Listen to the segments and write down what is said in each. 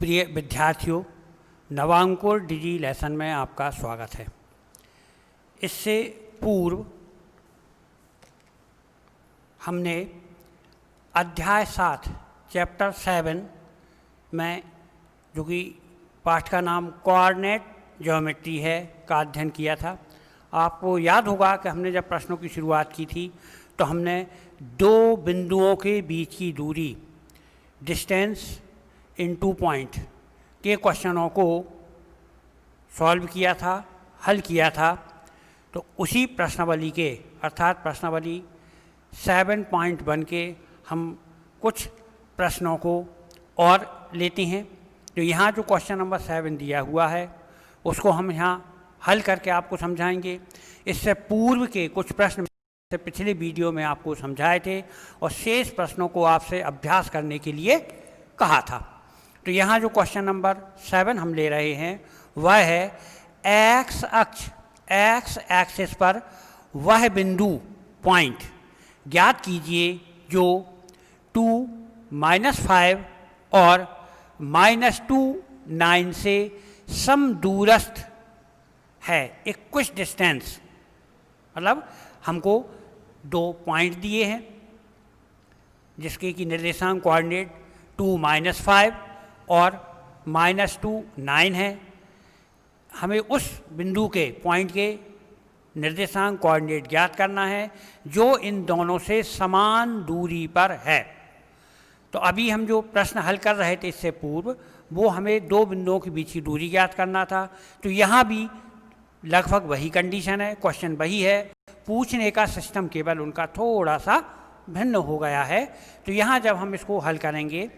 प्रिय विद्यार्थियों, नवांकुर डिजी लेसन में आपका स्वागत है। इससे पूर्व हमने अध्याय 7 चैप्टर 7 में, जो कि पाठ का नाम कोऑर्डिनेट ज्योमेट्री है, का अध्ययन किया था। आपको याद होगा कि हमने जब प्रश्नों की शुरुआत की थी तो हमने दो बिंदुओं के बीच की दूरी, डिस्टेंस इन 2 पॉइंट के क्वेश्चनों को सॉल्व किया था, हल किया था। तो उसी प्रश्नावली के अर्थात प्रश्नावली 7.1 के हम कुछ प्रश्नों को और लेते हैं। तो यहाँ जो क्वेश्चन नंबर 7 दिया हुआ है उसको हम यहाँ हल करके आपको समझाएंगे। इससे पूर्व के कुछ प्रश्न से पिछले वीडियो में आपको समझाए थे और शेष प्रश्नों को आपसे अभ्यास करने के लिए कहा था। तो यहाँ जो क्वेश्चन नंबर 7 हम ले रहे हैं वह है एक्स एक्सिस पर वह बिंदु पॉइंट ज्ञात कीजिए जो 2, -5 और -2, 9 से समदूरस्थ है। इक्विस डिस्टेंस मतलब हमको 2 पॉइंट दिए हैं जिसके कि निर्देशांक कोऑर्डिनेट 2, -5 और -2, 9 है। हमें उस बिंदु के पॉइंट के निर्देशांक कोऑर्डिनेट ज्ञात करना है जो इन दोनों से समान दूरी पर है। तो अभी हम जो प्रश्न हल कर रहे थे इससे पूर्व, वो हमें 2 बिंदुओं के बीच की दूरी ज्ञात करना था। तो यहाँ भी लगभग वही कंडीशन है, क्वेश्चन वही है, पूछने का सिस्टम केवल उनका थोड़ा सा भिन्न हो गया है। तो यहाँ जब हम इसको हल करेंगे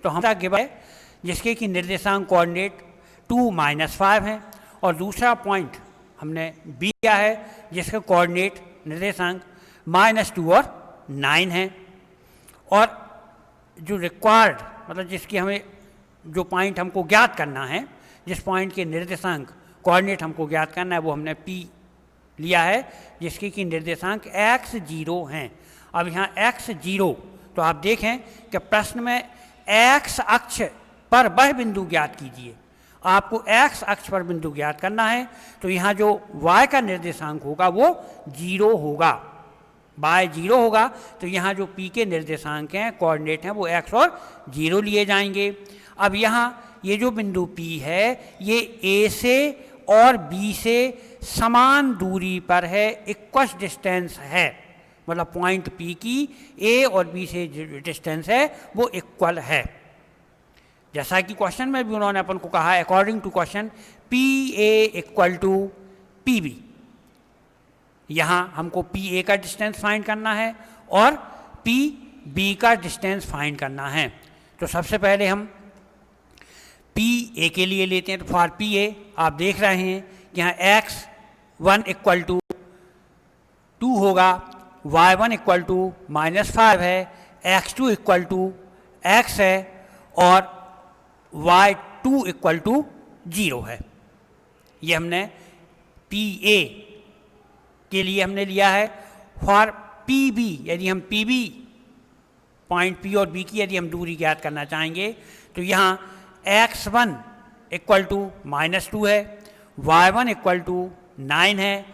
तो हमारा गिवन है जिसके कि निर्देशांक कोऑर्डिनेट 2, -5 है और दूसरा पॉइंट हमने बी किया है जिसका कोऑर्डिनेट निर्देशांक -2 और 9 है। और जो रिक्वायर्ड मतलब जिसकी हमें जो पॉइंट हमको ज्ञात करना है, जिस पॉइंट के निर्देशांक कोऑर्डिनेट हमको ज्ञात करना है, वो हमने P लिया है जिसके कि निर्देशांक x0 हैं। अब यहाँ x0, तो आप देखें कि प्रश्न में x अक्ष पर वह बिंदु ज्ञात कीजिए। आपको x अक्ष पर बिंदु ज्ञात करना है तो यहाँ जो y का निर्देशांक होगा वो 0 होगा, y 0 होगा। तो यहाँ जो P के निर्देशांक हैं, कोऑर्डिनेट हैं, वो x और 0 लिए जाएंगे। अब यहाँ ये जो बिंदु P है ये A से और B से समान दूरी पर है, इक्वस डिस्टेंस है। मतलब पॉइंट P की A और B से जो डिस्टेंस है वो इक्वल है। जैसा कि क्वेश्चन में भी उन्होंने अपन को कहा, according to question PA = PB। यहाँ हमको PA का डिस्टेंस फाइंड करना है और PB का डिस्टेंस फाइंड करना है। तो सबसे पहले हम PA के लिए लेते हैं। तो फॉर PA आप देख रहे हैं कि यहाँ x1 = 2 होगा, y1 = -5 है, x2 = x है और y2 = 0 है। ये हमने PA के लिए हमने लिया है। फॉर PB, यदि हम PB पॉइंट P और B की यदि हम दूरी ज्ञात करना चाहेंगे तो यहाँ x1 = -2 है, y1 = 9 है,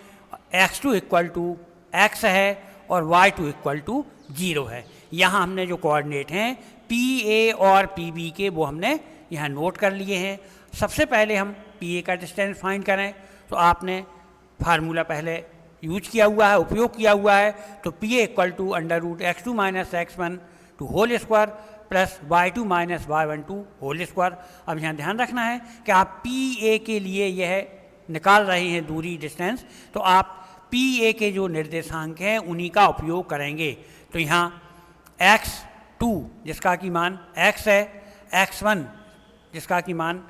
x2 = x है और y2 = 0 है। यहाँ हमने जो कोऑर्डिनेट हैं PA और PB के वो हमने यहाँ नोट कर लिए हैं। सबसे पहले हम PA का डिस्टेंस फाइंड करें तो आपने फार्मूला पहले यूज किया हुआ है, उपयोग किया हुआ है। तो PA = √x2 - x1 whole square plus y2 - y12 whole square. अब यहाँ ध्यान रखना है कि आप PA के लिए यह निकाल रहे हैं दूरी, डिस्टेंस, तो आप PA के जो निर्देशांक हैं उन्हीं का उपयोग करेंगे। तो यहाँ x2 जिसका कि मान x है, x1 जिसका कि मान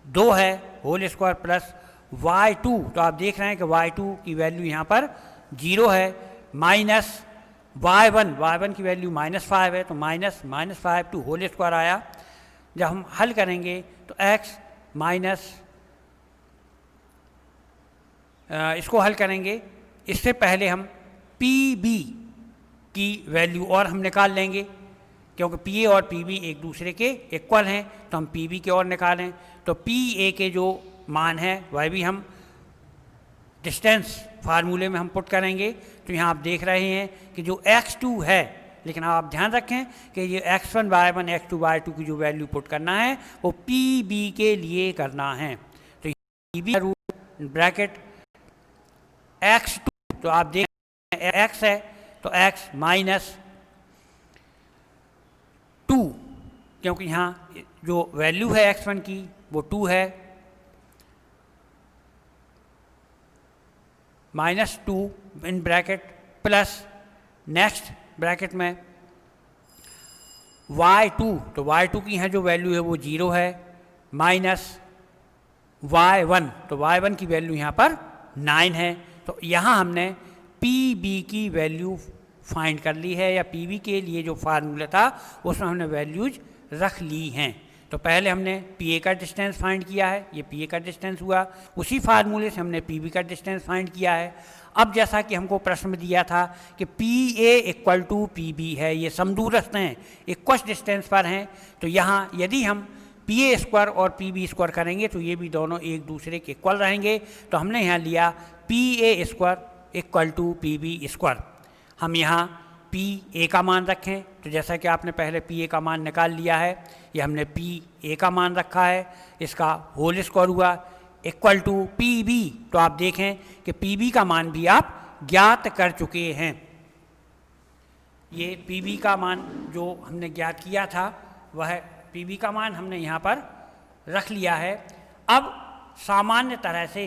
2 है होल स्क्वायर प्लस y2, तो आप देख रहे हैं कि y2 की वैल्यू यहाँ पर 0 है, माइनस y1 की वैल्यू -5 है, तो -5 टू होल स्क्वायर आया। जब हम हल करेंगे तो x माइनस इसको हल करेंगे, इससे पहले हम PB की वैल्यू और हम निकाल लेंगे क्योंकि पी ए और पी बी एक दूसरे के इक्वल हैं, तो हम पी बी की ओर निकालें तो पी ए के जो मान है वह भी हम डिस्टेंस फार्मूले में हम पुट करेंगे। तो यहाँ आप देख रहे हैं कि जो x2 है, लेकिन आप ध्यान रखें कि ये x1 y1 x2 y2 की जो वैल्यू पुट करना है वो पी बी के लिए करना है। तो P B root bracket x2, तो आप देख रहे हैं x है तो x माइनस 2, क्योंकि यहाँ जो वैल्यू है x1 की वो 2 है, minus 2 in bracket plus next bracket में y2, तो y2 की यहाँ जो वैल्यू है वो 0 है, माइनस y1, तो y1 की वैल्यू यहाँ पर 9 है। तो यहाँ हमने पी बी की वैल्यू फाइंड कर ली है, या पी बी के लिए जो फार्मूला था उसमें हमने वैल्यूज रख ली हैं। तो पहले हमने पी ए का डिस्टेंस फाइंड किया है, ये पी ए का डिस्टेंस हुआ, उसी फार्मूले से हमने पी बी का डिस्टेंस फाइंड किया है। अब जैसा कि हमको प्रश्न में दिया था कि P A equal to P B है, ये समदूरस्थ हैं, इक्वल डिस्टेंस पर हैं, तो यहाँ यदि हम पी ए स्क्वायर और पी बी स्क्वायर करेंगे तो ये भी दोनों एक दूसरे के इक्वल रहेंगे। तो हमने यहाँ लिया P A square equal to P B square. हम यहाँ पी ए का मान रखें, तो जैसा कि आपने पहले पी ए का मान निकाल लिया है, ये हमने पी ए का मान रखा है, इसका होल स्क्वायर हुआ इक्वल टू पी बी। तो आप देखें कि पी बी का मान भी आप ज्ञात कर चुके हैं। ये पी बी का मान जो हमने ज्ञात किया था वह पी बी का मान हमने यहाँ पर रख लिया है। अब सामान्य तरह से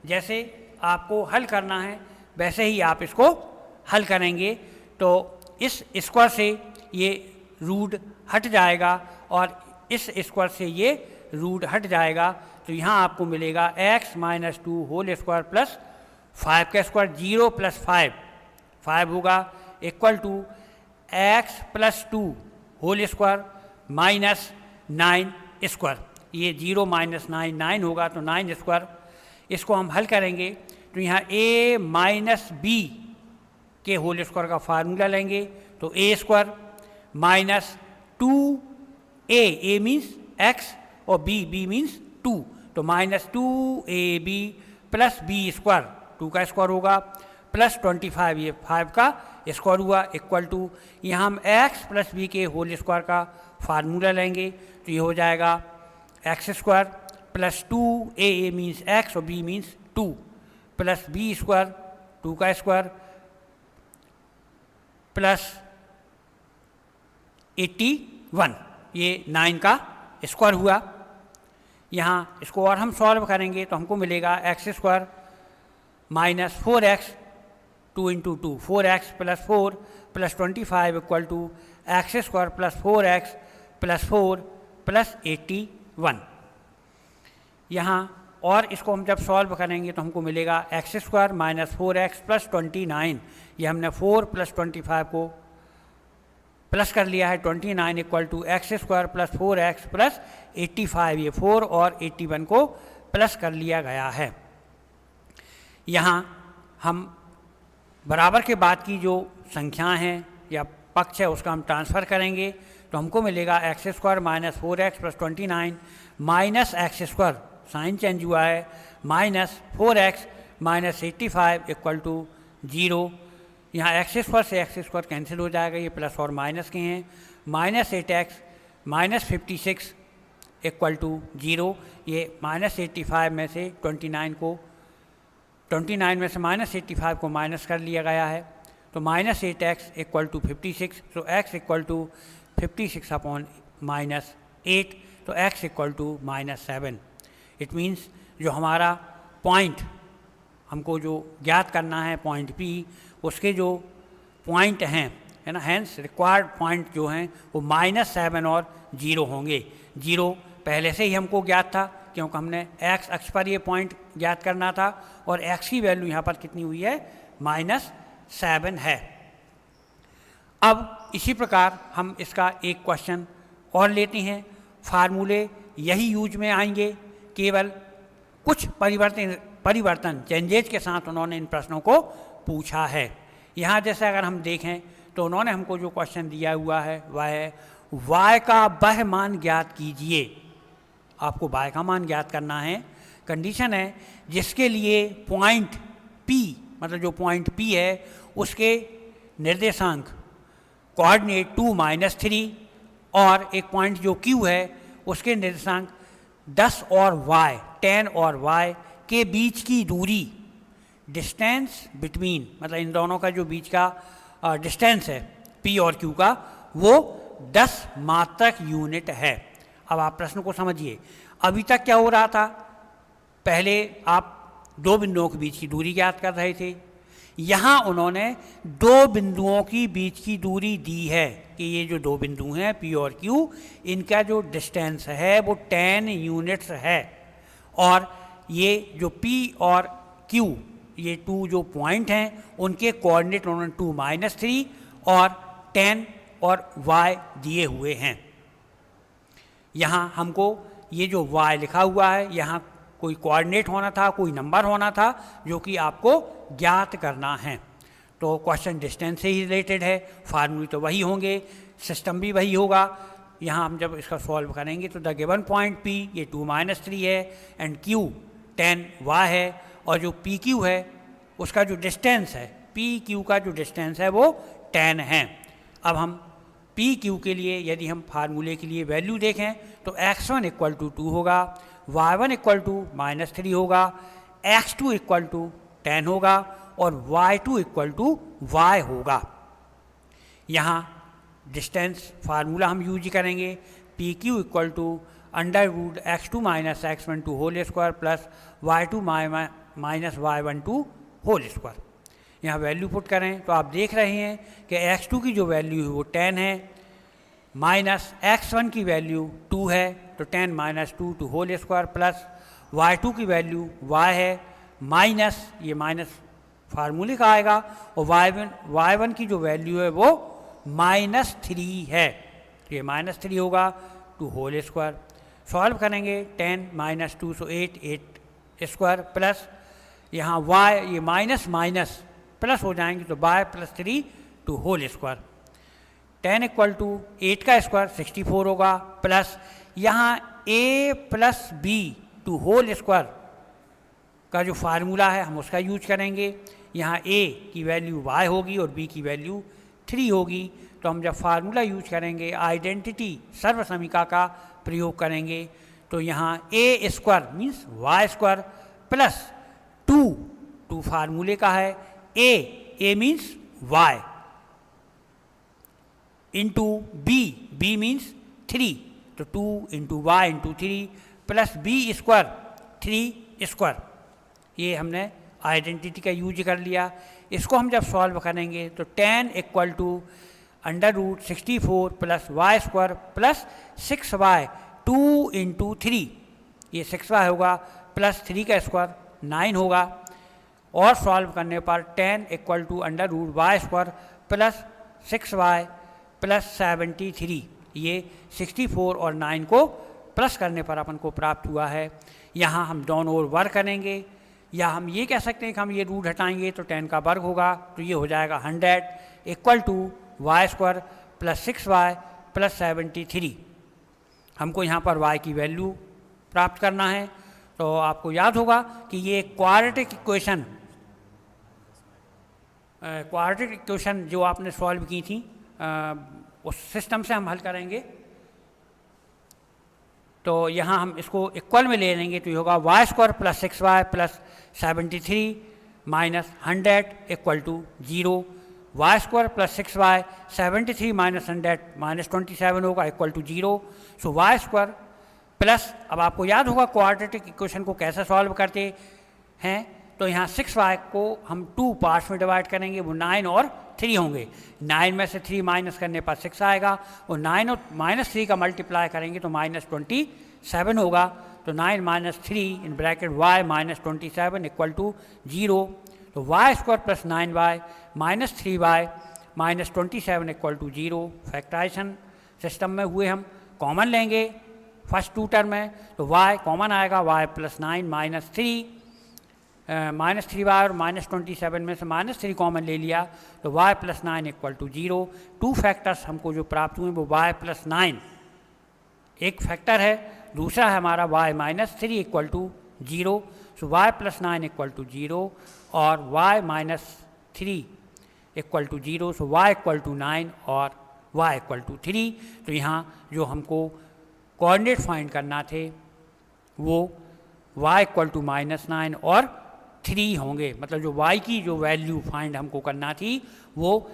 जैसे आपको हल करना है वैसे ही आप इसको हल करेंगे। तो इस स्क्वायर से ये रूट हट जाएगा और इस स्क्वायर से ये रूट हट जाएगा, तो यहाँ आपको मिलेगा x minus 2 whole square plus 5 का स्क्वायर, 0 प्लस 5 होगा equal to x plus 2 whole square minus 9 square, ये 0 माइनस 9 होगा, तो 9 स्क्वायर। इसको हम हल करेंगे तो यहाँ a माइनस बी के होल स्क्वायर का फार्मूला लेंगे, तो A square minus 2a means x और b मीन्स 2, तो minus 2ab plus B square, 2 का स्क्वायर होगा प्लस 25, ये 5 का स्क्वायर हुआ इक्वल टू यहाँ हम x प्लस बी के होल स्क्वायर का फार्मूला लेंगे, तो ये हो जाएगा X square plus 2a means x और b means 2 plus B square 2 का स्क्वायर प्लस 81, ये 9 का स्क्वायर हुआ। यहाँ इसको और हम सॉल्व करेंगे तो हमको मिलेगा X square minus 4x 2 into 2 4x plus 4 plus 25 equal to X square plus 4x plus 4 plus 81। यहाँ और इसको हम जब सॉल्व करेंगे तो हमको मिलेगा X square minus 4x plus 29, ये हमने 4 प्लस 25 को प्लस कर लिया है 29 equal to X square plus 4x plus 85, ये 4 और 81 को प्लस कर लिया गया है। यहाँ हम बराबर के बाद की जो संख्याएँ हैं या पक्ष है उसका हम ट्रांसफ़र करेंगे, तो हमको मिलेगा X square minus 4x plus 29 minus X square, sign change हुआ है, minus 4x minus 85 equal to 0। यहाँ एक्स स्क्वायर से एक्स स्क्वायर कैंसिल हो जाएगा, ये प्लस और माइनस के हैं, minus 8x minus 56 equal to 0, ये माइनस 85 में से 29 में से माइनस 85 को माइनस कर लिया गया है, तो माइनस 8x इक्वल टू 56, तो x equal to 56 upon minus 8, तो x equal to minus 7। It means जो हमारा पॉइंट हमको जो ज्ञात करना है पॉइंट P, उसके जो पॉइंट हैं है ना, हैंस रिक्वायर्ड पॉइंट जो हैं वो -7 और 0 होंगे। 0 पहले से ही हमको ज्ञात था क्योंकि हमने x अक्ष पर ये पॉइंट ज्ञात करना था, और x की वैल्यू यहाँ पर कितनी हुई है, -7 है। अब इसी प्रकार हम इसका एक क्वेश्चन और लेते हैं। फार्मूले यही यूज में आएंगे, केवल कुछ परिवर्तन चेंजेज के साथ उन्होंने इन प्रश्नों को पूछा है। यहाँ जैसे अगर हम देखें तो उन्होंने हमको जो क्वेश्चन दिया हुआ है वह है y का वह मान ज्ञात कीजिए। आपको y का मान ज्ञात करना है। कंडीशन है जिसके लिए पॉइंट P, मतलब जो पॉइंट P है उसके निर्देशांक कोऑर्डिनेट 2-3 और एक पॉइंट जो Q है उसके निर्देशांक 10 और y, 10 और y के बीच की दूरी, डिस्टेंस बिटवीन, मतलब इन दोनों का जो बीच का डिस्टेंस है P और Q का, वो 10 मात्रक यूनिट है। अब आप प्रश्न को समझिए। अभी तक क्या हो रहा था, पहले आप दो बिंदुओं के बीच की दूरी ज्ञात कर रहे थे। यहाँ उन्होंने दो बिंदुओं की बीच की दूरी दी है कि ये जो दो बिंदु हैं P और Q, इनका जो डिस्टेंस है वो 10 यूनिट्स है। और ये जो P और Q, ये टू जो पॉइंट हैं उनके कोऑर्डिनेट उन्होंने 2-3 और 10 और y दिए हुए हैं। यहाँ हमको ये जो y लिखा हुआ है, यहाँ कोई कोऑर्डिनेट होना था, कोई नंबर होना था जो कि आपको ज्ञात करना है। तो क्वेश्चन डिस्टेंस से ही रिलेटेड है, फार्मूले तो वही होंगे, सिस्टम भी वही होगा। यहाँ हम जब इसका सॉल्व करेंगे तो द गिवन पॉइंट P ये 2-3 है एंड Q 10y है, और जो PQ है उसका जो डिस्टेंस है, PQ का जो डिस्टेंस है वो 10 है। अब हम PQ के लिए यदि हम फार्मूले के लिए वैल्यू देखें तो x1 इक्वल टू 2 होगा, y1 इक्वल टू -3 होगा, x2 इक्वल टू 10 होगा और y2 इक्वल टू y होगा। यहाँ डिस्टेंस फार्मूला हम यूज करेंगे, PQ equal to √x2 - x12 whole square plus y2 - y12 whole square. यहाँ वैल्यू पुट करें तो आप देख रहे हैं कि x2 की जो वैल्यू है वो 10 है, माइनस x1 की वैल्यू 2 है, तो 10 - 2 to whole square plus y2 की वैल्यू y है, माइनस ये माइनस फार्मूले का आएगा, और y1 की जो वैल्यू है वो -3 है, तो ये -3 होगा 2 होल स्क्वायर। सॉल्व करेंगे 10 - 2 सो 8 स्क्वायर प्लस यहाँ y ये माइनस माइनस प्लस हो जाएंगे तो y + 3 to whole square. 10 equal to 8 का स्क्वायर 64 होगा, प्लस यहाँ a + b to whole square का जो फार्मूला है हम उसका यूज करेंगे। यहाँ a की वैल्यू y होगी और b की वैल्यू 3 होगी, तो हम जब फार्मूला यूज करेंगे आइडेंटिटी सर्वसमीका का प्रयोग करेंगे तो यहाँ a square means y square plus 2 फार्मूले का है, a means y into b means 3, तो 2 into Y into 3 plus b square 3 square, ये हमने आइडेंटिटी का यूज कर लिया। इसको हम जब सॉल्व करेंगे तो 10 equal to √64 plus Y square plus 6y 2 into 3, ये 6y होगा प्लस 3 का स्क्वायर 9 होगा, और सॉल्व करने पर 10 equal to √y square plus 6y plus 73, ये 64 और 9 को प्लस करने पर अपन को प्राप्त हुआ है। यहाँ हम दोनों ओर वर्ग करेंगे, या हम ये कह सकते हैं कि हम ये रूट हटाएंगे तो 10 का वर्ग होगा, तो ये हो जाएगा 100 equal to Y square plus 6y plus 73। हमको यहाँ पर y की वैल्यू प्राप्त करना है, तो आपको याद होगा कि ये क्वाड्रेटिक इक्वेशन जो आपने सॉल्व की थी उस सिस्टम से हम हल करेंगे। तो यहाँ हम इसको इक्वल में ले लेंगे तो ये होगा Y square plus 6y plus 73 minus 100 equal to 0, Y square plus 6y 73 minus 100 minus 27 होगा equal to 0। So Y square plus, अब आपको याद होगा क्वाड्रेटिक इक्वेशन को कैसे सॉल्व करते हैं, तो यहाँ 6y को हम 2 पार्ट्स में डिवाइड करेंगे, वो 9 और 3 होंगे। 9 में से 3 माइनस करने पर 6 आएगा, और 9 और -3 का मल्टीप्लाई करेंगे तो -27 होगा, तो 9 - 3 in bracket y - 27 equal to 0। तो Y square plus 9y minus 3y minus 27 equal to 0। Factorization system में हुए हम कॉमन लेंगे फर्स्ट 2 टर्म में, तो y कॉमन आएगा, y + 9 - 3 -3y और -27 में से -3 कॉमन ले लिया तो y + 9 = 0। 2 फैक्टर्स हमको जो प्राप्त हुए वो y + 9 एक फैक्टर है, दूसरा है हमारा y - 3 = 0। सो y + 9 = 0 और y - 3 = 0। सो y = 9 और y = 3। तो यहाँ जो हमको कोऑर्डिनेट फाइंड करना थे वो y = -9 और 3 होंगे, मतलब जो y की जो वैल्यू फाइंड हमको करना थी वो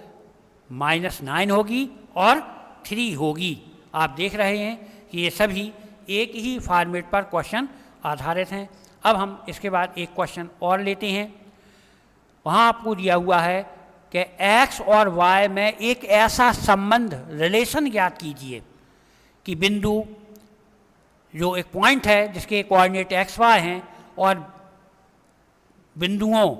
-9 होगी और 3 होगी। आप देख रहे हैं कि ये सभी एक ही फॉर्मेट पर क्वेश्चन आधारित हैं। अब हम इसके बाद एक क्वेश्चन और लेते हैं। वहाँ आपको दिया हुआ है कि x और y में एक ऐसा संबंध रिलेशन ज्ञात कीजिए कि बिंदु जो एक पॉइंट है जिसके कोऑर्डिनेट x y हैं और बिंदुओं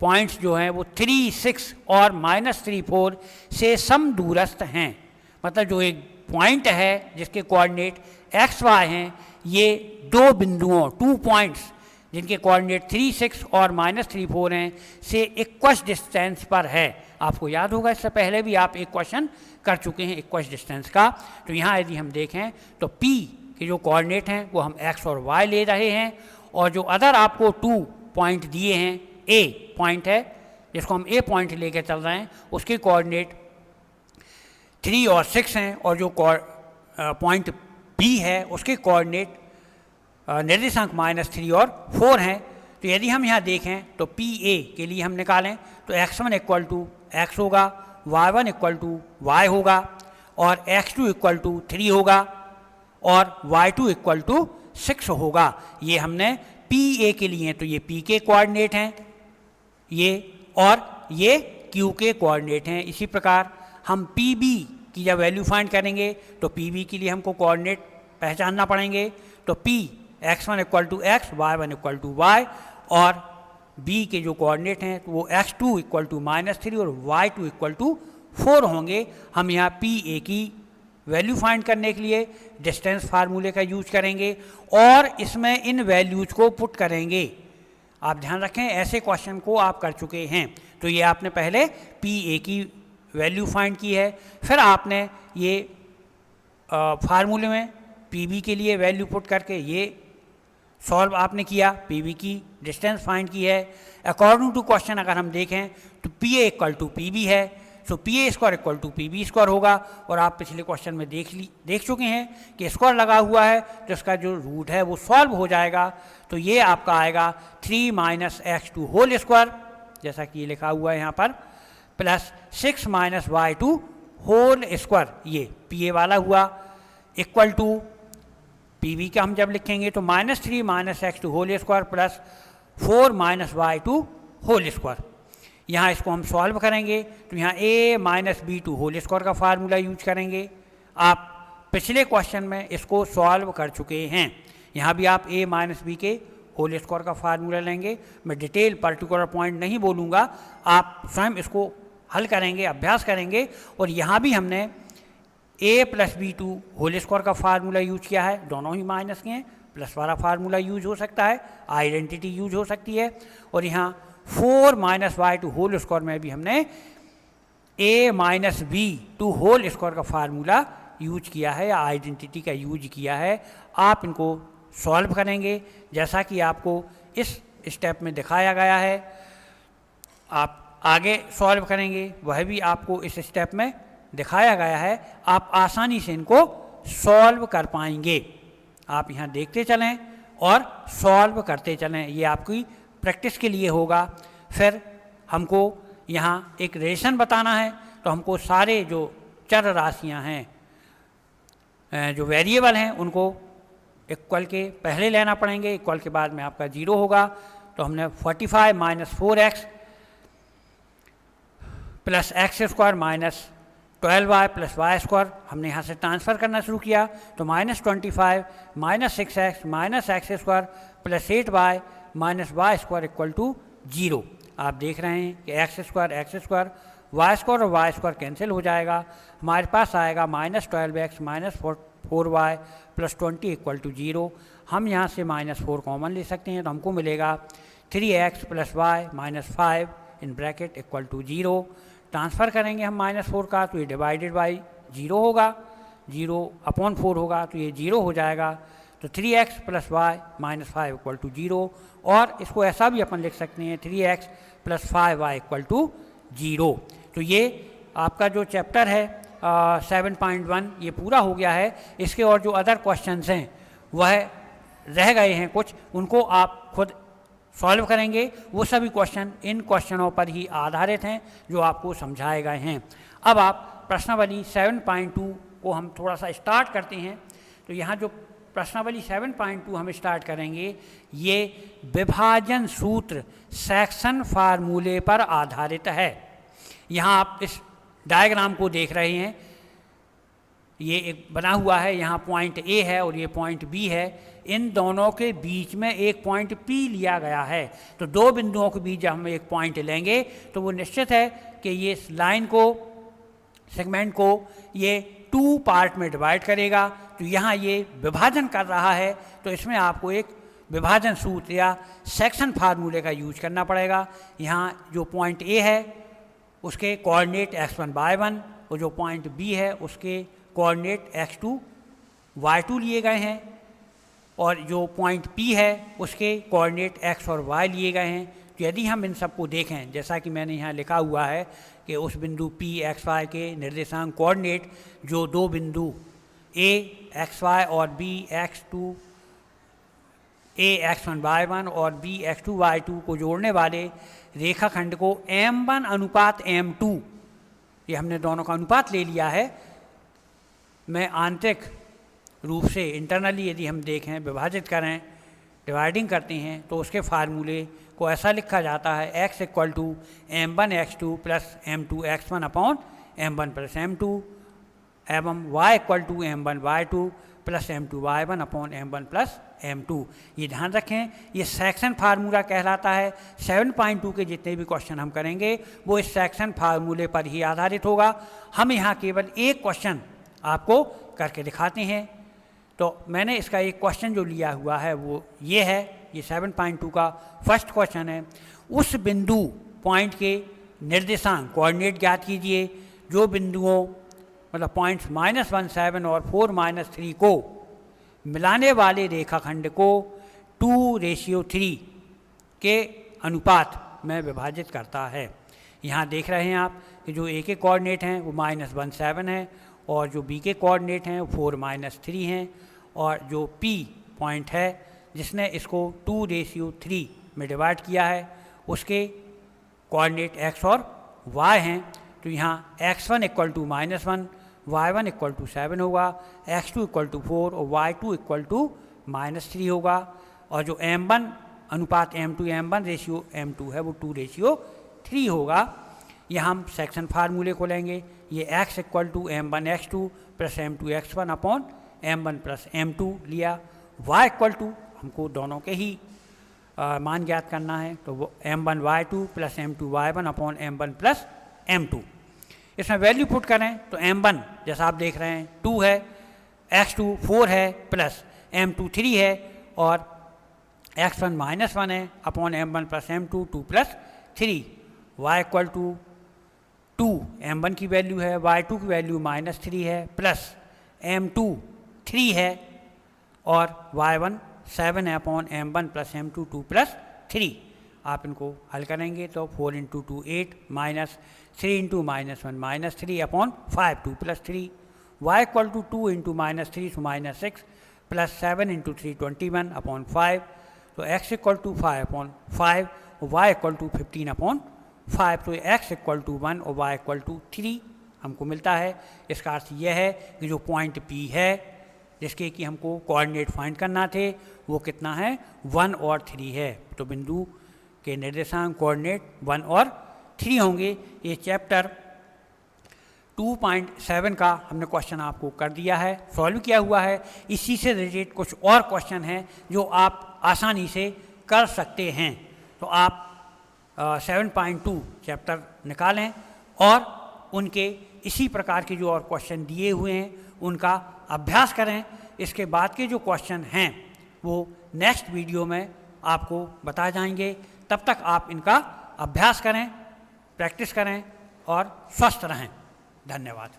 पॉइंट्स जो हैं वो 3, 6 और -3, 4 से समदूरस्थ हैं। मतलब जो एक पॉइंट है जिसके कोऑर्डिनेट x y हैं, ये दो बिंदुओं 2 पॉइंट्स जिनके कोऑर्डिनेट 3, 6 और -3, 4 हैं से इक्वस डिस्टेंस पर है। आपको याद होगा इससे पहले भी आप एक क्वेश्चन कर चुके हैं इक्वस डिस्टेंस का। तो यहाँ यदि हम देखें तो P के जो कोऑर्डिनेट हैं वो हम x और y ले रहे हैं और जो अदर आपको 2 पॉइंट दिए हैं, A पॉइंट है जिसको हम A पॉइंट लेके चल रहे हैं, उसके कोऑर्डिनेट 3 और 6 हैं और जो पॉइंट B है उसके कोऑर्डिनेट निर्देशांक -3 और 4 हैं। तो यदि हम यहाँ देखें तो PA के लिए हम निकालें तो x1 = x होगा, y1 = y होगा और x2 = 3 होगा और y2 = 6 होगा। ये हमने PA के लिए, तो ये P के कोऑर्डिनेट हैं ये और ये Q के कोऑर्डिनेट हैं। इसी प्रकार हम PB की जब वैल्यू फाइंड करेंगे तो PB के लिए हमको कोऑर्डिनेट पहचानना पड़ेंगे। तो P x1 = x, y1 = y और B के जो कोऑर्डिनेट हैं तो वो x2 = -3 और y2 = 4 होंगे। हम यहाँ PA की वैल्यू फाइंड करने के लिए डिस्टेंस फार्मूले का यूज करेंगे और इसमें इन वैल्यूज को पुट करेंगे। आप ध्यान रखें ऐसे क्वेश्चन को आप कर चुके हैं। तो ये आपने पहले PA की वैल्यू फाइंड की है, फिर आपने ये फार्मूले में PB के लिए वैल्यू पुट करके ये सॉल्व आपने किया, PB की डिस्टेंस फाइंड की है। अकॉर्डिंग टू क्वेश्चन अगर हम देखें तो PA = PB है, सो PA² = PB² होगा और आप पिछले क्वेश्चन में देख चुके हैं कि स्क्वायर लगा हुआ है तो इसका जो रूट है वो सॉल्व हो जाएगा। तो ये आपका आएगा 3 - x2 होल स्क्वायर, जैसा कि ये लिखा हुआ है यहाँ पर, प्लस 6 - y2 होल स्क्वायर, ये PA वाला हुआ, इक्वल टू PB का हम जब लिखेंगे तो -3 - x2 whole square plus 4 - y2 whole square. यहाँ इसको हम सॉल्व करेंगे तो यहाँ A - B2 होल स्क्वायर का फार्मूला यूज करेंगे। आप पिछले क्वेश्चन में इसको सॉल्व कर चुके हैं। यहाँ भी आप A - B के होल स्क्वायर का फार्मूला लेंगे। मैं डिटेल पर्टिकुलर पॉइंट नहीं बोलूँगा, आप स्वयं इसको हल करेंगे, अभ्यास करेंगे। और यहाँ भी हमने A + B2 होल स्क्वायर का फार्मूला यूज किया है, दोनों ही माइनस के हैं, प्लस वाला फार्मूला यूज हो सकता है, आइडेंटिटी यूज हो सकती है। और यहाँ 4 - y2 होल स्क्वायर में भी हमने A - B2 होल स्क्वायर का फार्मूला यूज किया है या आइडेंटिटी का यूज किया है। आप इनको सॉल्व करेंगे जैसा कि आपको इस स्टेप में दिखाया गया है, आप आगे सॉल्व करेंगे वह भी आपको इस स्टेप में दिखाया गया है। आप आसानी से इनको सॉल्व कर पाएंगे। आप यहाँ देखते चलें और सॉल्व करते चलें, ये आपकी प्रैक्टिस के लिए होगा। फिर हमको यहाँ एक रिलेशन बताना है तो हमको सारे जो चर राशियाँ हैं, जो वेरिएबल हैं, उनको इक्वल के पहले लेना पड़ेंगे, इक्वल के बाद में आपका 0 होगा। तो हमने 45 - 4x plus x² - 12y plus y² हमने यहाँ से ट्रांसफ़र करना शुरू किया। तो -25 - 6x -x² plus 8y -y² = 0। आप देख रहे हैं कि x² y² और y² कैंसिल हो जाएगा, हमारे पास आएगा -12x - 4y प्लस 20 = 0। हम यहाँ से -4 कॉमन ले सकते हैं तो हमको मिलेगा 3x plus Y minus 5 in bracket equal to 0। Transfer करेंगे हम -4 का तो ये डिवाइडेड बाई 0 होगा, 0/4 होगा तो ये 0 हो जाएगा। तो 3x plus Y minus 5 equal to 0, और इसको ऐसा भी अपन लिख सकते हैं 3x plus 5y equal to 0। तो ये आपका जो चैप्टर है 7.1 ये पूरा हो गया है। इसके और जो अदर क्वेश्चंस हैं वह रह गए हैं कुछ, उनको आप खुद सॉल्व करेंगे। वो सभी क्वेश्चन इन क्वेश्चनों पर ही आधारित हैं जो आपको समझाए गए हैं। अब आप प्रश्नावली 7.2 को हम थोड़ा सा स्टार्ट करते हैं। तो यहाँ जो प्रश्नावली 7.2 हम स्टार्ट करेंगे, ये विभाजन सूत्र सेक्शन फार्मूले पर आधारित है। यहाँ आप इस डायग्राम को देख रहे हैं, ये एक बना हुआ है, यहाँ पॉइंट ए है और ये पॉइंट बी है। इन दोनों के बीच में एक पॉइंट पी लिया गया है। तो दो बिंदुओं के बीच जब हम एक पॉइंट लेंगे तो वो निश्चित है कि ये इस लाइन को, सेगमेंट को ये 2 पार्ट में डिवाइड करेगा। तो यहाँ ये विभाजन कर रहा है, तो इसमें आपको एक विभाजन सूत्र या सेक्शन फार्मूले का यूज करना पड़ेगा। यहाँ जो पॉइंट ए है उसके कोऑर्डिनेट x1 y1 और जो पॉइंट बी है उसके कोऑर्डिनेट x2 y2 लिए गए हैं, और जो पॉइंट P है उसके कोऑर्डिनेट x और y लिए गए हैं। तो यदि हम इन सबको देखें, जैसा कि मैंने यहाँ लिखा हुआ है कि उस बिंदु P x y के निर्देशांक कोऑर्डिनेट जो दो बिंदु A x y और B x2 A x1 y1 और B x2 y2 को जोड़ने वाले रेखाखंड को m1 अनुपात m2, ये हमने दोनों का अनुपात ले लिया है, में आंतरिक रूप से इंटरनली यदि हम देखें, विभाजित करें, डिवाइडिंग करते हैं, तो उसके फार्मूले को ऐसा लिखा जाता है x equal to m1 x2 plus m2 x1 upon m1 plus m2 एवं y equal to m1 y2 plus m2 y1 upon m1 plus m2। ये ध्यान रखें, ये सेक्शन फार्मूला कहलाता है। 7.2 के जितने भी क्वेश्चन हम करेंगे वो इस सेक्शन फार्मूले पर ही आधारित होगा। हम यहाँ केवल एक क्वेश्चन आपको करके दिखाते हैं। तो मैंने इसका एक क्वेश्चन जो लिया हुआ है वो ये है, ये 7.2 का फर्स्ट क्वेश्चन है। उस बिंदु पॉइंट के निर्देशांक कोऑर्डिनेट ज्ञात कीजिए जो बिंदुओं मतलब पॉइंट्स -1 7 और 4 -3 को मिलाने वाले रेखाखंड को 2:3 के अनुपात में विभाजित करता है। यहाँ देख रहे हैं आप कि जो ए के कोऑर्डिनेट हैं वो -1 7 है और जो बी के कोऑर्डिनेट हैं वो 4 -3 हैं, और जो पी पॉइंट है जिसने इसको 2:3 में डिवाइड किया है उसके कोऑर्डिनेट x और y हैं। तो यहाँ x1 equal to -1, y1 equal to 7 होगा, x2 इक्वल टू 4 और y2 इक्वल टू -3 होगा, और जो m1 अनुपात m2 m1 रेशियो m2 है वो 2:3 होगा। यहाँ हम सेक्शन फार्मूले को लेंगे, ये x equal to m1 x2 plus m2 x1 upon m1 plus m2 लिया, y इक्वल टू हमको दोनों के ही मान ज्ञात करना है, तो वो m1 y2 plus m2 y1 upon m1 plus m2। इसमें वैल्यू पुट करें तो m1 जैसा आप देख रहे हैं 2 है, x2 4 है, प्लस m2 3 है, और x1 -1 है upon m1 plus m2 2 plus 3, y equal to 2 m1 की वैल्यू है, y2 की वैल्यू -3 है, प्लस m2 3 है और y1 7 है upon m1 plus m2 2 plus 3। आप इनको हल करेंगे तो 4 × 2 8 minus 3 × -1 -3 upon 5 2 plus 3, y equal to 2 × -3 तो -6 प्लस 7 × 3 21 अपॉन 5, तो x इक्वल टू 5 अपॉन 5 और y इक्वल टू 15 अपॉन 5, तो x इक्वल टू 1 और y इक्वल टू 3 हमको मिलता है। इसका अर्थ यह है कि जो पॉइंट P है जिसके कि हमको कोऑर्डिनेट फाइंड करना थे वो कितना है, 1 और 3 है। तो बिंदु के निर्देशांक कोऑर्डिनेट 1 और 3 होंगे। ये चैप्टर 2.7 का हमने क्वेश्चन आपको कर दिया है, सॉल्व किया हुआ है। इसी से रिलेटेड कुछ और क्वेश्चन हैं जो आप आसानी से कर सकते हैं। तो आप 7.2 चैप्टर निकालें और उनके इसी प्रकार के जो और क्वेश्चन दिए हुए हैं उनका अभ्यास करें। इसके बाद के जो क्वेश्चन हैं वो नेक्स्ट वीडियो में आपको बताए जाएंगे। तब तक आप इनका अभ्यास करें, प्रैक्टिस करें और स्वस्थ रहें। धन्यवाद।